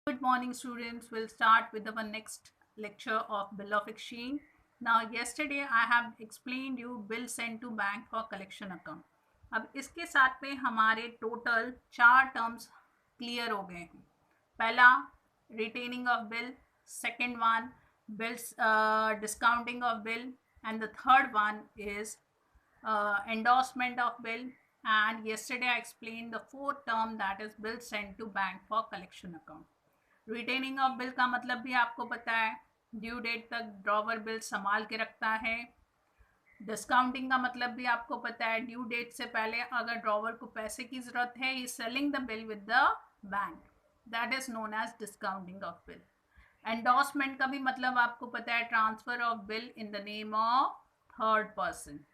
Good morning, students. We'll start with our next lecture of bill of exchange. Now, yesterday I have explained you bill sent to bank for collection account. अब इसके साथ में हमारे total 4 terms clear हो गए हैं. पहला retaining of bill, second one bills discounting of bill, and the third one is endorsement of bill. And yesterday I explained the fourth term, that is bill sent to bank for collection account. Retaining of bill का मतलब भी आपको पता है, due date तक drawer bill संभाल के रखता है. डिस्काउंटिंग का मतलब भी आपको पता है, ड्यू डेट से पहले अगर ड्रॉवर को पैसे की जरूरत है, he selling the bill with the bank, that is known as discounting of bill. Endorsement का भी मतलब आपको पता है, transfer of bill in the name of third person.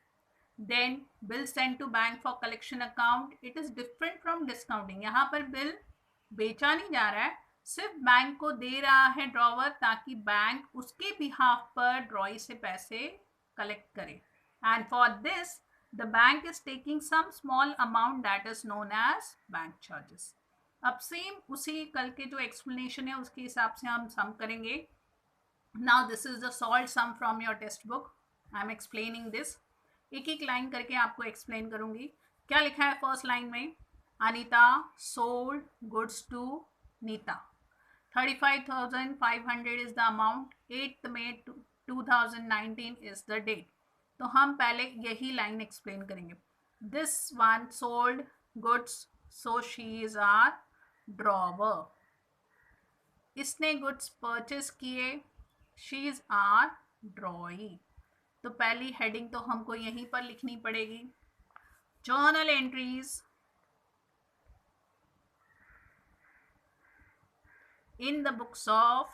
Then bill send to bank for collection account, it is different from discounting. यहाँ पर bill बेचा नहीं जा रहा है, सिर्फ बैंक को दे रहा है ड्रॉवर, ताकि बैंक उसके बिहाफ पर ड्रॉई से पैसे कलेक्ट करे. And for this the bank is taking some small amount, that is known as bank charges. अब सेम उसी कल के जो एक्सप्लेनेशन है उसके हिसाब से हम सम करेंगे. Now this is the solve sum from your textbook. I am explaining this. एक एक लाइन करके आपको एक्सप्लेन करूंगी. क्या लिखा है फर्स्ट लाइन में? Anita sold goods to Nita. 35,500 is the amount. 8th May 2019 is the date. तो हम पहले यही लाइन एक्सप्लेन करेंगे. This one sold goods, so she is our drawer. इसने गुड्स परचेस किए, she is our drawee. तो पहली हेडिंग तो हमको यहीं पर लिखनी पड़ेगी. Journal entries in the books of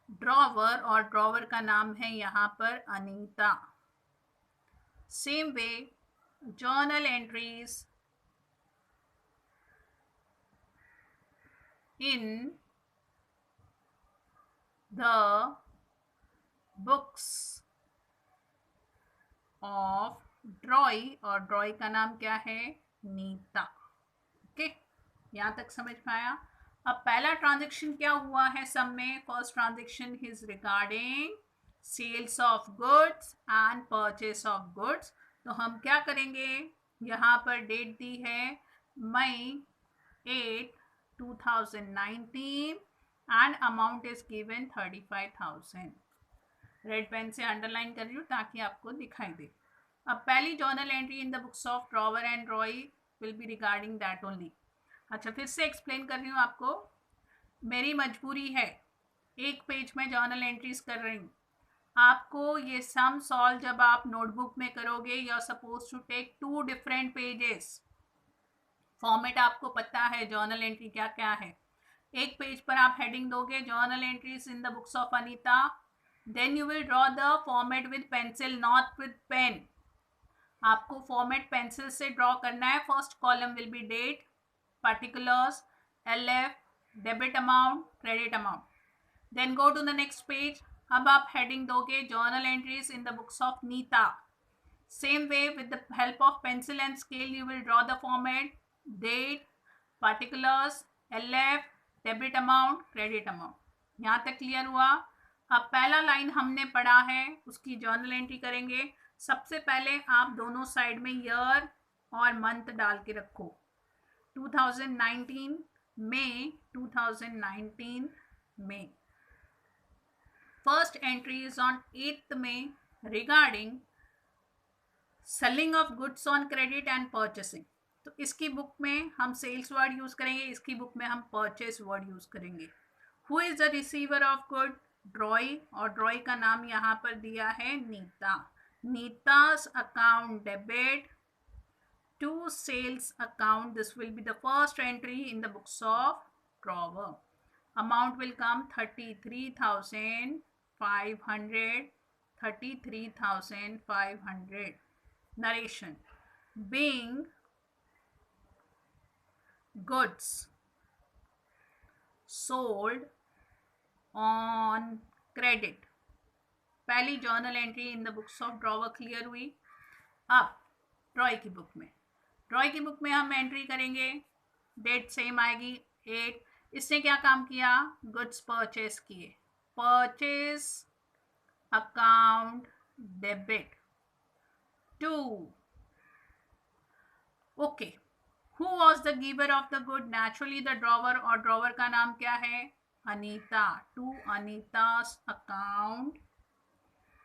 drawer, और ड्रॉवर का नाम है यहाँ पर Anita. Same way journal entries in the books of ड्रॉई, और ड्रॉई का नाम क्या है? नीता. ओके, यहाँ तक समझ पाया. अब पहला ट्रांजेक्शन क्या हुआ है सब में? First transaction is regarding sales of goods and purchase of goods. तो हम क्या करेंगे, यहाँ पर डेट दी है मई 8, 2019 and amount is given 35,000. Red pen से अंडरलाइन कर रही हूँ ताकि आपको दिखाई दे. अब पहली journal entry in the books of drawer and drawee will be regarding that only. अच्छा, फिर से एक्सप्लेन कर रही हूँ आपको. मेरी मजबूरी है, एक पेज में जर्नल एंट्रीज कर रही हूँ. आपको ये सम सॉल्व जब आप नोटबुक में करोगे, you are suppose to take 2 different pages. Format आपको पता है जर्नल एंट्री क्या क्या है. एक पेज पर आप हेडिंग दोगे journal entries in the books of Anita. Then you will draw the format with pencil, not with pen. आपको फॉर्मेट पेंसिल से ड्रॉ करना है. First column will be date, particulars, LF, debit amount, credit amount. Then go to the next page. अब आप heading दोगे journal entries in the books of Neeta. Same way with the help of pencil and scale you will draw the format, date, particulars, LF, debit amount, credit amount. यहाँ तक clear हुआ? अब पहला line हमने पढ़ा है, उसकी जर्नल एंट्री करेंगे. सबसे पहले आप दोनों साइड में ईयर और मंथ डाल के रखो. 2019 में 2019 में. First entry is on 8th में regarding selling of goods on credit and purchasing. तो इसकी बुक में हम सेल्स वर्ड यूज करेंगे, इसकी बुक में हम परचेस वर्ड यूज करेंगे. Who is the receiver of good? Drawee, और ड्रॉई का नाम यहाँ पर दिया है Neeta. Neeta's account debit to sales account. This will be the first entry in the books of drawer. Amount will come 33,500. 33,500. Narration. being goods sold on credit. पहली journal entry in the books of drawer clear हुई. अब ड्रॉय की book में हम entry करेंगे, date same आएगी 8। इसने क्या काम किया, गुड्स परचेस किए, purchase account debit to, okay, who was the giver of the good, naturally the drawer, और ड्रॉवर का नाम क्या है, Anita, to Anita's account,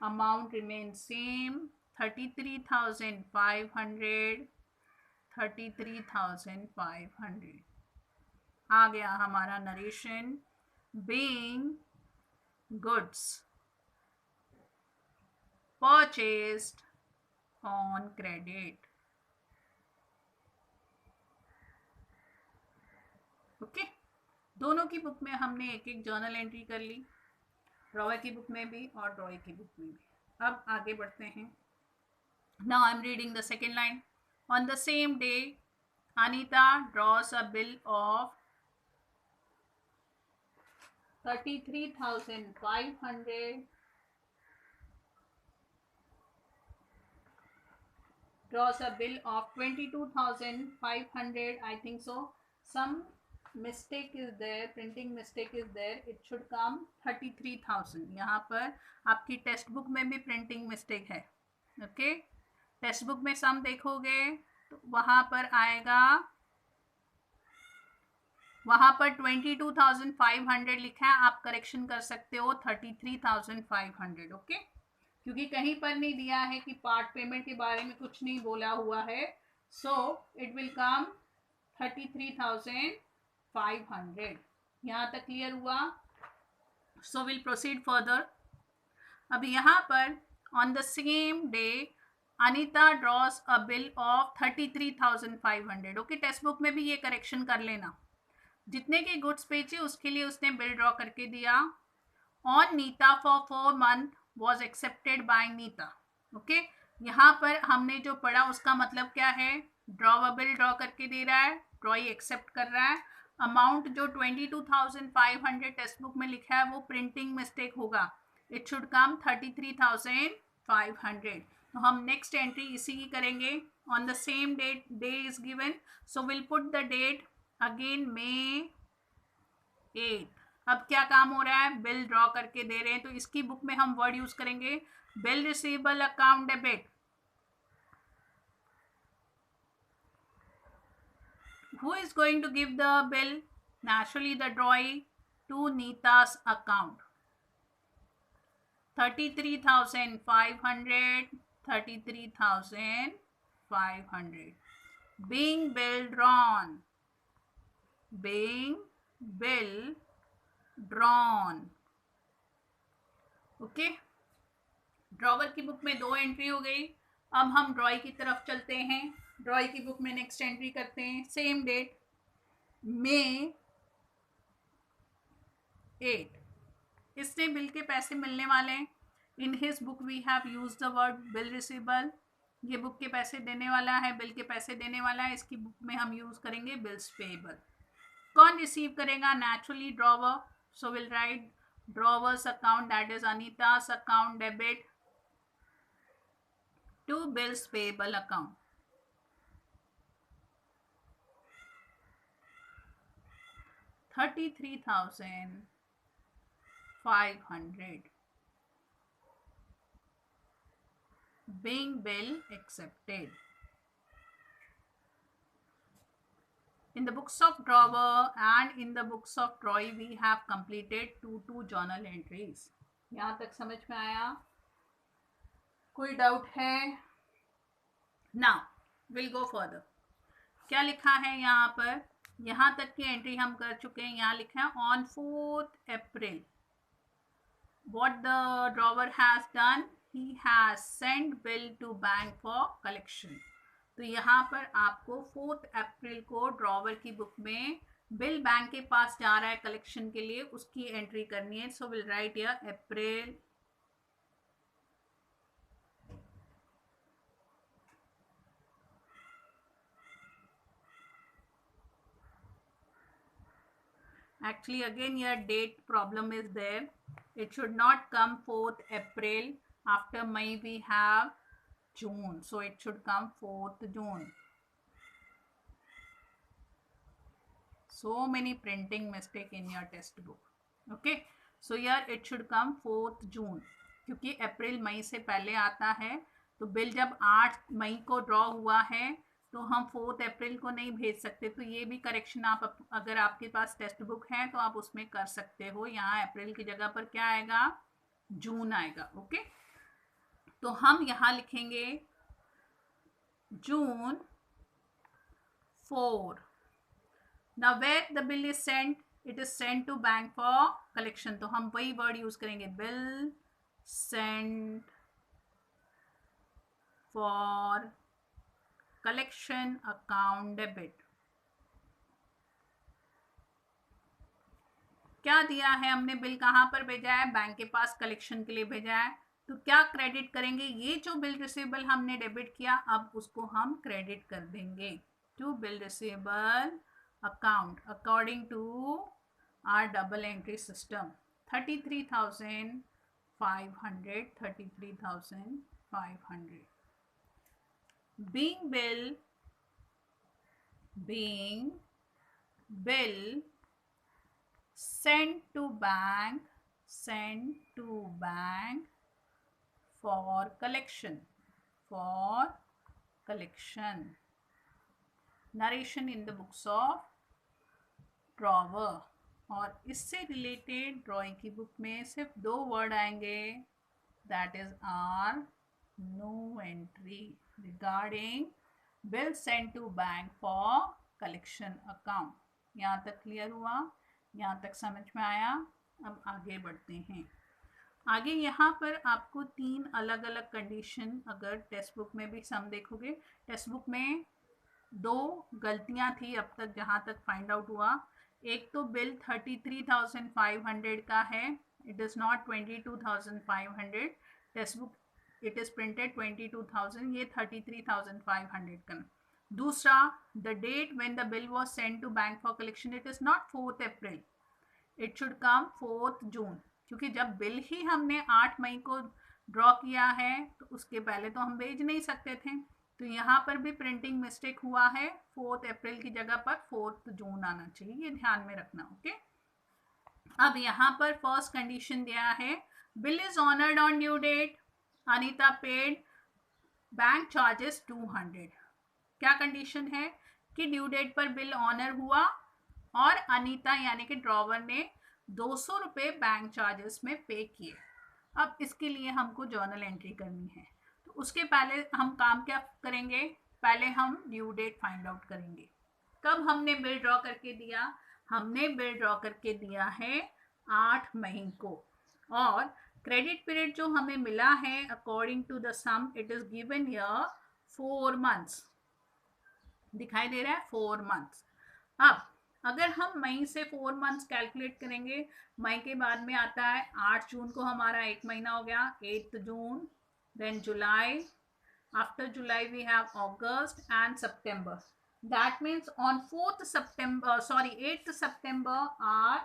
amount remain same 33,500, 33,500। आ गया हमारा narration, being goods purchased on credit. Okay, दोनों की बुक में हमने एक एक जर्नल एंट्री कर ली, ड्रॉवर की बुक में भी और ड्रॉय की बुक में भी। अब आगे बढ़ते हैं। Now I am reading the second line. On the same day Anita draws a bill of 33,500, draws a bill of 22,500, I think so. Some mistake is there, printing mistake is there, it should come 33,000। यहाँ पर आपकी text book में भी printing mistake है। Okay, text book में सम देखोगे तो वहाँ पर आएगा, वहाँ पर 22,500 लिखा है, आप करेक्शन कर सकते हो 33,500। ओके, क्योंकि कहीं पर नहीं दिया है कि पार्ट पेमेंट के बारे में कुछ नहीं बोला हुआ है, सो इट विल कम 33,500। यहाँ तक क्लियर हुआ? So will proceed further. अब यहाँ पर on the same day Anita draws a bill of 33,500। Okay, text book में भी ये करेक्शन कर लेना, जितने के गुड्स बेचे उसके लिए उसने बिल ड्रॉ करके दिया। On Neeta for 4 month was accepted by Neeta. Okay, यहाँ पर हमने जो पढ़ा उसका मतलब क्या है, ड्रॉवेबल ड्रॉ करके दे रहा है, ड्रॉई एक्सेप्ट कर रहा है। अमाउंट जो 22,500 टेक्स्ट बुक में लिखा है वो प्रिंटिंग मिस्टेक होगा, इट शुड कम 33,500। तो हम नेक्स्ट एंट्री इसी की करेंगे। On the same date, day is given, so will put the date again May 8। अब क्या काम हो रहा है, बिल ड्रॉ करके दे रहे हैं, तो इसकी बुक में हम वर्ड यूज करेंगे bill receivable account debit. Who is going to give the bill? Naturally the drawee, to Neeta's account। 33,500, 33,500 being bill drawn, being bill drawn। Okay, drawer की बुक में 2 एंट्री हो गई। अब हम ड्रॉई की तरफ चलते हैं। ड्रॉई की बुक में नेक्स्ट एंट्री करते हैं, सेम डेट May 8। इससे बिल के पैसे मिलने वाले हैं। In his book we have use the word bill receivable. ये बुक के पैसे देने वाला है, बिल के पैसे देने वाला है, इसकी बुक में हम यूज करेंगे बिल्स पेएबल। कौन रिसीव करेगा, naturally drawer, so will write drawer's account, that is Anita's account debit to bills payable account. $33,500 being bill accepted। In the books of drawer and in the books of Troy we have completed 2 journal entries। यहाँ तक समझ में आया? कोई doubt है? Now we'll go further। क्या लिखा है यहाँ पर? यहाँ तक की एंट्री हम कर चुके हैं। यहाँ लिखा है on 4th April what the drawer has done, he has sent bill to bank for collection। तो यहाँ पर आपको 4th अप्रैल को ड्रॉवर की बुक में बिल बैंक के पास जा रहा है कलेक्शन के लिए, उसकी एंट्री करनी है। सो will right here April actually again your date problem is there, it should not come 4th April, after May we have June. So it should come 4th June. So many printing mistake in your textbook. Okay, so here it should come 4th June, क्योंकि अप्रैल मई से पहले आता है, तो bill जब 8 मई को draw हुआ है तो हम 4 अप्रैल को नहीं भेज सकते। तो ये भी करेक्शन आप अगर आपके पास टेक्स्ट बुक है तो आप उसमें कर सकते हो। यहाँ अप्रैल की जगह पर क्या आएगा, जून आएगा। ओके, तो हम यहाँ लिखेंगे जून 4। Now where the bill is sent, it is sent to bank for collection. तो हम वही वर्ड यूज करेंगे, bill sent for collection account debit। क्या दिया है हमने, बिल कहाँ पर भेजा है, बैंक के पास कलेक्शन के लिए भेजा है। तो क्या क्रेडिट करेंगे, ये जो बिल रिसीवेबल हमने डेबिट किया अब उसको हम क्रेडिट कर देंगे to bill receivable account according to our double entry system। 33,500 33,500 being bill sent to bank for collection narration in the books of drawer. और इससे रिलेटेड ड्राइंग की बुक में सिर्फ 2 वर्ड आएंगे, that is are no entry regarding bill sent to bank for collection account. यहाँ तक clear हुआ, यहाँ तक समझ में आया। अब आगे बढ़ते हैं। आगे यहाँ पर आपको 3 अलग अलग कंडीशन, अगर टेक्स्ट बुक में भी सम देखोगे, टेक्स्ट बुक में 2 गलतियाँ थी अब तक जहाँ तक फाइंड आउट हुआ। एक तो बिल 33,500 का है, it is not 22,500। Text book it is printed 22,000, ये 33,500 का। दूसरा, the date when the bill was sent to bank for collection, it is not 4th April, it should come 4th June, क्योंकि जब बिल ही हमने 8 मई को draw किया है तो उसके पहले तो हम भेज नहीं सकते थे। तो यहाँ पर भी प्रिंटिंग मिस्टेक हुआ है, 4th अप्रैल की जगह पर 4th जून आना चाहिए, ये ध्यान में रखना। ओके, अब यहाँ पर फर्स्ट कंडीशन दिया है, bill is honoured on due date, Anita paid bank charges 200। क्या कंडीशन है कि ड्यू डेट पर बिल ऑनर हुआ और अनीता यानी कि ड्रॉवर ने 200 रुपये बैंक चार्जेस में पे किए। अब इसके लिए हमको जर्नल एंट्री करनी है, तो उसके पहले हम काम क्या करेंगे, पहले हम ड्यू डेट फाइंड आउट करेंगे। कब हमने बिल ड्रॉ करके दिया, हमने बिल ड्रॉ करके दिया है 8 मई को, और क्रेडिट पीरियड जो हमें मिला है according to the sum, it is given here 4 months, दिखाई दे रहा है 4 मंथ्स। अब अगर हम मई से 4 मंथ्स कैलकुलेट करेंगे, मई के बाद में आता है 8 जून को हमारा 1 महीना हो गया, 8th June, then July, after July we have August and September. That means on 8th September our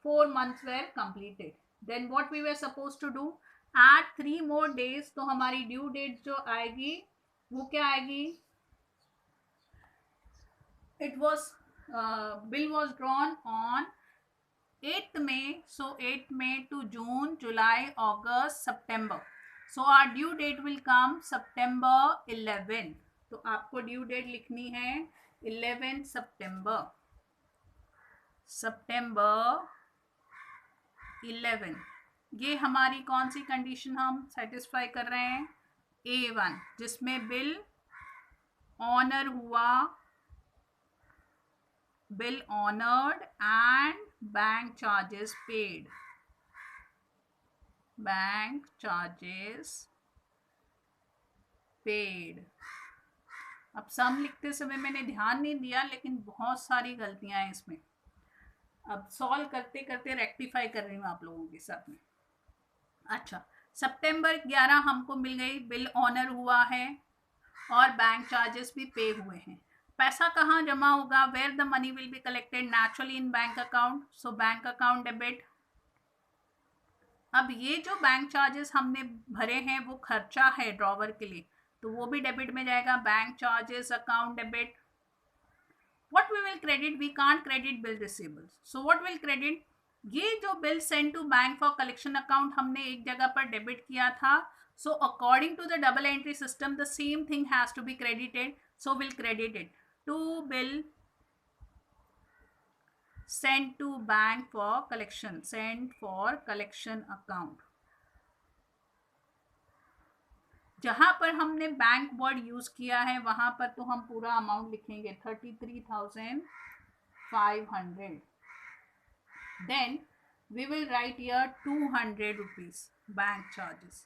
4 months were completed. Then what we were supposed to do, add 3 more days, तो हमारी ड्यू डेट जो आएगी वो क्या आएगी, it was bill was drawn on 8th May, so 8th May to June, July, August, September. So our due date will come September 11. तो आपको due date लिखनी है 11 September 11। ये हमारी कौन सी कंडीशन हम सेटिस्फाई कर रहे हैं, A1, जिसमें बिल ऑनर हुआ, bill honored and bank charges paid, bank charges paid। अब सम लिखते समय मैंने ध्यान नहीं दिया, लेकिन बहुत सारी गलतियां हैं इसमें, अब सॉल्व करते करते रेक्टिफाई कर रही हूँ आप लोगों के साथ में। अच्छा, सितंबर 11 हमको मिल गई, बिल ऑनर हुआ है और बैंक चार्जेस भी पे हुए हैं। पैसा कहाँ जमा होगा, where the money will be collected, naturally in bank account, so bank account debit अब ये जो बैंक चार्जेस हमने भरे हैं वो खर्चा है ड्रॉवर के लिए, तो वो भी डेबिट में जाएगा. Bank charges account debit. what we will credit, we can't credit bill receivables, so what will credit, ये जो bill send to bank for collection account हमने एक जगह पर डेबिट किया था, so according to the double entry system the same thing has to be credited, so will credit it to bill sent to bank for collection, sent for collection account. जहां पर हमने bank word use किया है वहां पर तो हम पूरा अमाउंट लिखेंगे 33,500. Then we will write here 200 rupees bank charges,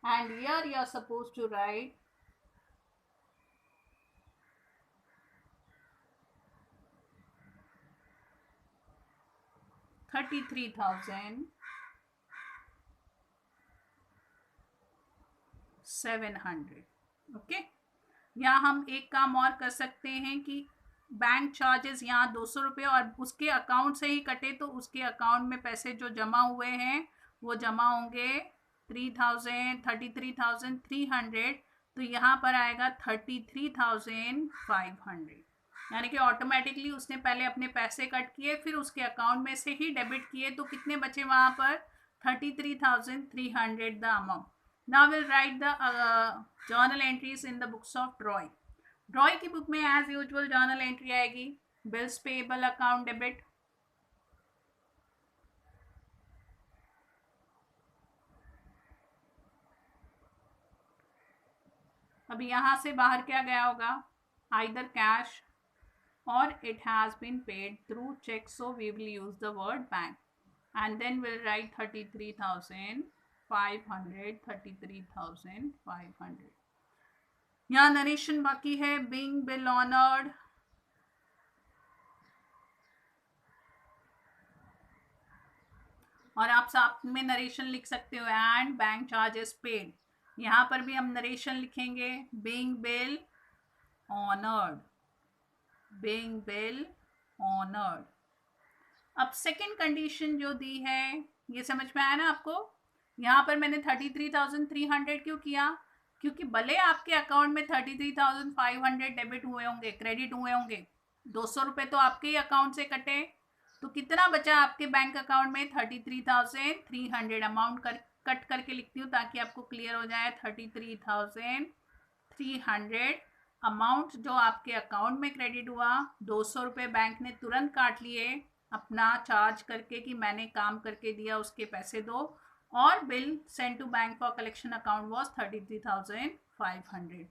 and here you are supposed to write 33,700. Okay, यहाँ हम एक काम और कर सकते हैं कि बैंक चार्जेस यहाँ 200 रुपये और उसके अकाउंट से ही कटे, तो उसके अकाउंट में पैसे जो जमा हुए हैं वो जमा होंगे 33,300, तो यहाँ पर आएगा 33,500. यानी कि ऑटोमेटिकली उसने पहले अपने पैसे कट किए फिर उसके अकाउंट में से ही डेबिट किए, तो कितने बचे वहाँ पर 33,300 the amount. Now will write the journal entries in the books of drawing. Drawing की बुक में एज यूजुअल जर्नल एंट्री आएगी बिल्स पेएबल अकाउंट डेबिट. अब यहाँ से बाहर क्या गया होगा, either cash or it has been paid through check, so we will use the word bank, and then we'll write 33,500, 33,500. यहाँ नरेशन बाकी है. being bill honored, और आप साथ में नरेशन लिख सकते हो एंड बैंक चार्जेस पेड. यहाँ पर भी हम नरेशन लिखेंगे being bill honored, being bill honored. अब सेकंड कंडीशन जो दी है ये समझ में आया ना आपको. यहाँ पर मैंने 33,300 क्यों किया, क्योंकि भले आपके अकाउंट में 33,500 डेबिट हुए होंगे, क्रेडिट हुए होंगे, 200 रुपये तो आपके ही अकाउंट से कटे, तो कितना बचा आपके बैंक अकाउंट में 33,300. अमाउंट कट करके लिखती हूँ ताकि आपको क्लियर हो जाए. 33,300 अमाउंट जो आपके अकाउंट में क्रेडिट हुआ, 200 रुपये बैंक ने तुरंत काट लिए अपना चार्ज करके कि मैंने काम करके दिया, उसके पैसे दो, और bill send to bank for collection account was 33,500.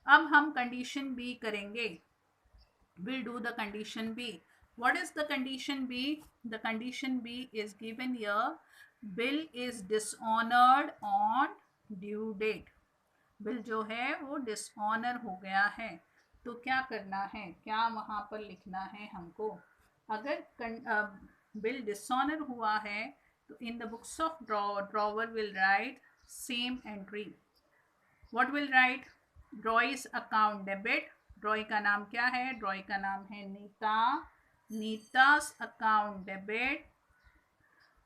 अब हम कंडीशन बी करेंगे. Will do the condition B. What is the condition B? The condition B is given here. Bill is dishonoured on due date. Bill जो है वो dishonour हो गया है, तो क्या करना है, क्या वहाँ पर लिखना है हमको. अगर बिल डिसऑनर हुआ है तो in the books of drawer will write same entry. What will write? Drawee's account debit. Drawee का नाम क्या है? ड्रॉई का नाम है Neeta. Neeta's account debit.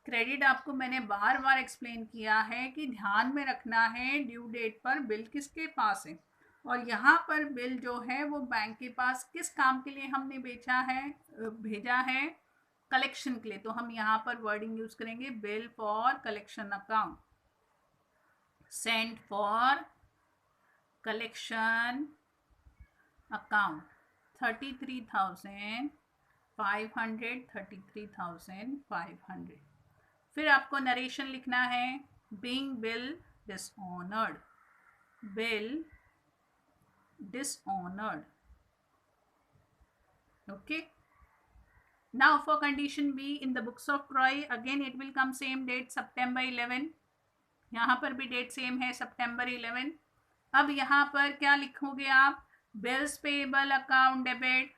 Credit आपको मैंने बार बार एक्सप्लेन किया है कि ध्यान में रखना है ड्यू डेट पर बिल किसके पास है, और यहाँ पर बिल जो है वो बैंक के पास किस काम के लिए हमने भेजा है, कलेक्शन के लिए. तो हम यहाँ पर वर्डिंग यूज करेंगे bill for collection account, send for collection account. 33,500, 33,500. फिर आपको नरेशन लिखना है being bill dishonoured, bill dishonoured. Okay. Now for condition B in the books of Troy again it will come same date September 11. यहाँ पर भी date same है September 11. अब यहाँ पर क्या लिखोगे आप? Bills payable account debit.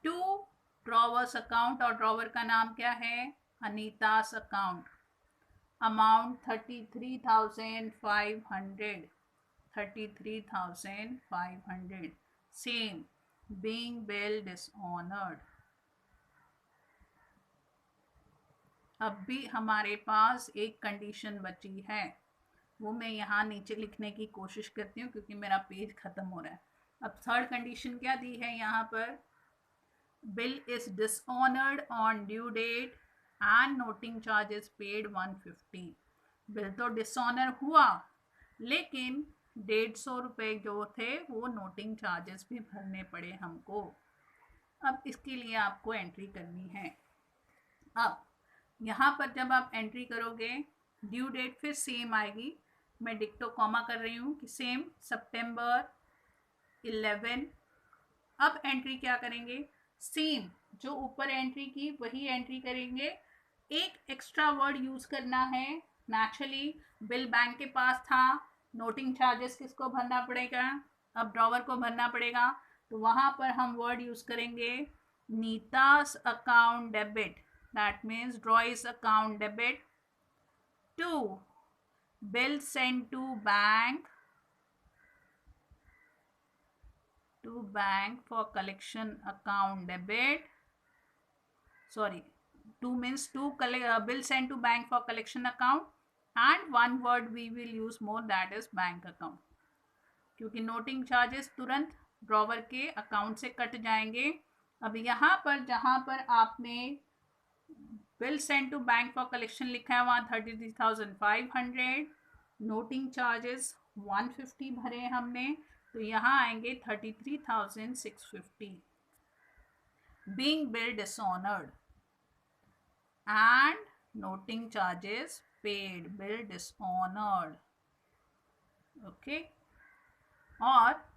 To drawer's account, और ड्रॉवर का नाम क्या है? Anita's account. Amount 33,500, 33,500. Same being bill dishonoured. अब भी हमारे पास एक कंडीशन बची है, वो मैं यहाँ नीचे लिखने की कोशिश करती हूँ क्योंकि मेरा पेज ख़त्म हो रहा है। अब थर्ड कंडीशन क्या दी है यहाँ पर, bill is dishonoured on due date and noting charges paid 150। Bill तो डिसऑनर हुआ लेकिन 150 रुपये जो थे वो नोटिंग चार्जेस भी भरने पड़े हमको। अब इसके लिए आपको एंट्री करनी है। अब यहाँ पर जब आप एंट्री करोगे ड्यू डेट फिर सेम आएगी, मैं डिक्टो कॉमा कर रही हूँ कि सेम सितंबर 11। अब एंट्री क्या करेंगे, सेम जो ऊपर एंट्री की वही एंट्री करेंगे। एक एक्स्ट्रा वर्ड यूज करना है, नेचुरली बिल बैंक के पास था, नोटिंग चार्जेस किसको भरना पड़ेगा, अब ड्रॉवर को भरना पड़ेगा, तो वहां पर हम वर्ड यूज करेंगे Neeta's account debit, that means drawee's account debit to bill sent to bank for collection account debit, sorry, to means to bill sent to bank for collection account, and one word we will use more, that is bank account, क्योंकि noting charges तुरंत drawer के account से cut जाएंगे। अब यहाँ पर जहाँ पर आपने bill send to bank for collection लिखा है वहाँ 33,500, नोटिंग चार्जेस 150 भरे हमने, तो यहाँ आएंगे 33,650। Being bill dishonoured and noting charges paid, bill dishonoured, okay. और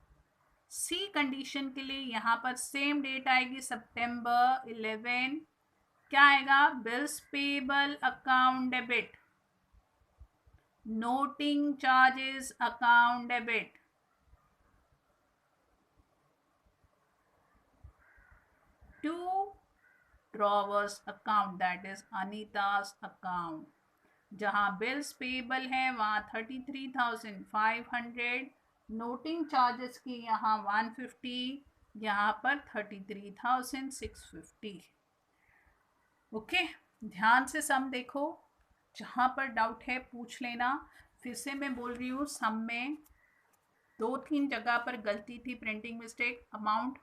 सी कंडीशन के लिए यहाँ पर सेम डेट आएगी सितंबर 11, क्या आएगा, bills payable account debit, noting charges account debit, to drawer's account, that is Anita's account. जहां बिल्स पेबल है वहां 33,500, नोटिंग चार्जेस की यहाँ 150, यहाँ पर 33,650। ओके, ध्यान से सम देखो, जहाँ पर डाउट है पूछ लेना। फिर से मैं बोल रही हूँ, सम में 2-3 जगह पर गलती थी, printing mistake, amount,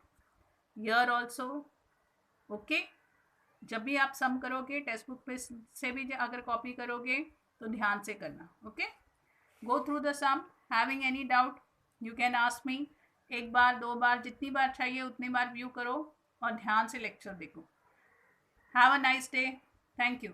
year also, okay. जब भी आप सम करोगे टेक्स्ट बुक पे से भी अगर कॉपी करोगे तो ध्यान से करना, okay. Go through the sum, having any doubt you can ask me. एक बार 2 बार जितनी बार चाहिए उतनी बार व्यू करो और ध्यान से लेक्चर देखो। Have a nice day, thank you.